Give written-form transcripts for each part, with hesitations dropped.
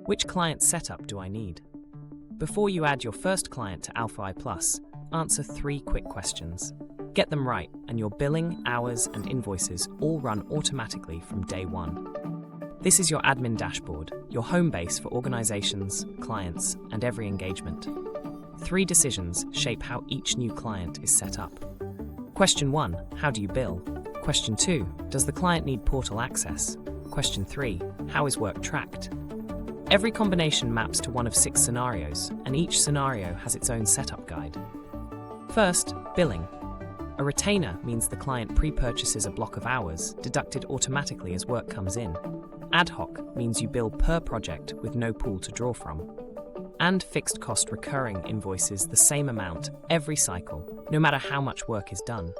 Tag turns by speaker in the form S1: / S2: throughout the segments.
S1: Which client setup do I need? Before you add your first client to AlphaI Plus, answer 3 quick questions. Get them right, and your billing, hours, and invoices all run automatically from day 1. This is your admin dashboard, your home base for organizations, clients, and every engagement. 3 decisions shape how each new client is set up. Question 1, how do you bill? Question 2, does the client need portal access? Question 3, how is work tracked? Every combination maps to one of 6 scenarios, and each scenario has its own setup guide. First, billing. A retainer means the client pre-purchases a block of hours, deducted automatically as work comes in. Ad hoc means you bill per project with no pool to draw from. And fixed cost recurring invoices the same amount every cycle, no matter how much work is done.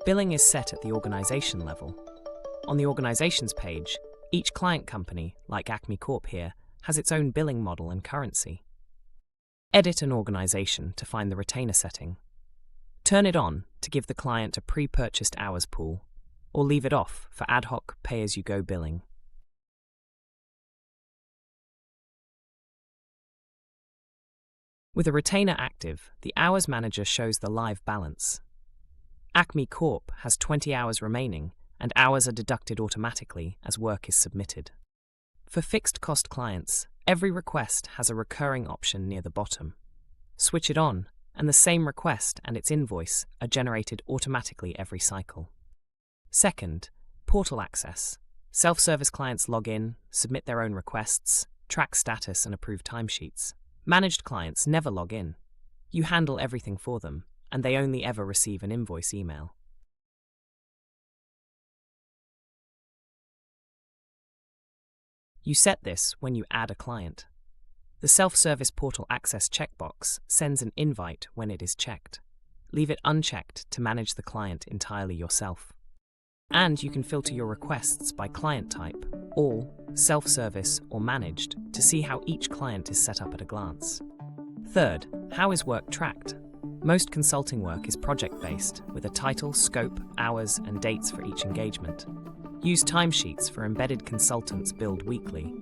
S1: Billing is set at the organization level. On the organizations page, each client company, like Acme Corp here, has its own billing model and currency. Edit an organization to find the retainer setting. Turn it on to give the client a pre-purchased hours pool, or leave it off for ad hoc pay-as-you-go billing. With a retainer active, the hours manager shows the live balance. Acme Corp has 20 hours remaining, and hours are deducted automatically as work is submitted. For fixed cost clients, every request has a recurring option near the bottom. Switch it on, and the same request and its invoice are generated automatically every cycle. Second, portal access. Self-service clients log in, submit their own requests, track status and approve timesheets. Managed clients never log in. You handle everything for them, and they only ever receive an invoice email. You set this when you add a client. The self-service portal access checkbox sends an invite when it is checked. Leave it unchecked to manage the client entirely yourself. And you can filter your requests by client type, all, self-service, or managed, to see how each client is set up at a glance. Third, how is work tracked? Most consulting work is project-based, with a title, scope, hours, and dates for each engagement. Use timesheets for embedded consultants billed weekly,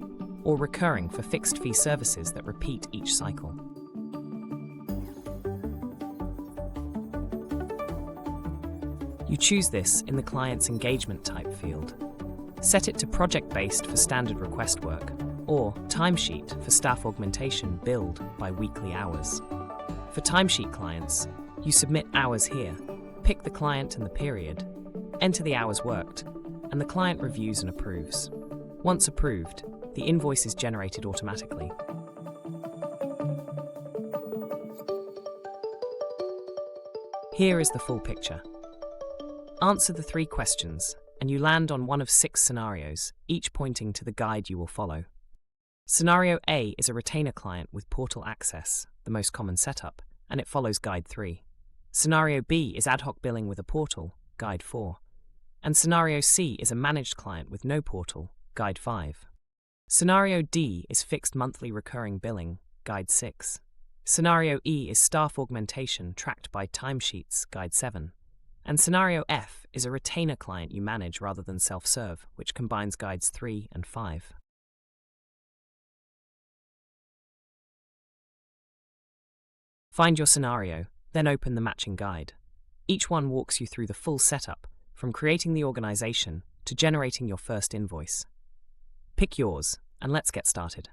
S1: or recurring for fixed-fee services that repeat each cycle. You choose this in the client's engagement type field. Set it to project-based for standard request work, or timesheet for staff augmentation billed by weekly hours. For timesheet clients, you submit hours here, pick the client and the period, enter the hours worked, and the client reviews and approves. Once approved, the invoice is generated automatically. Here is the full picture. Answer the 3 questions, and you land on one of 6 scenarios, each pointing to the guide you will follow. Scenario A is a retainer client with portal access, the most common setup, and it follows Guide 3. Scenario B is ad hoc billing with a portal, Guide 4. And Scenario C is a managed client with no portal, Guide 5. Scenario D is fixed monthly recurring billing, Guide 6. Scenario E is staff augmentation tracked by timesheets, Guide 7. And Scenario F is a retainer client you manage rather than self-serve, which combines Guides 3 and 5. Find your scenario, then open the matching guide. Each one walks you through the full setup, from creating the organization to generating your first invoice. Pick yours, and let's get started.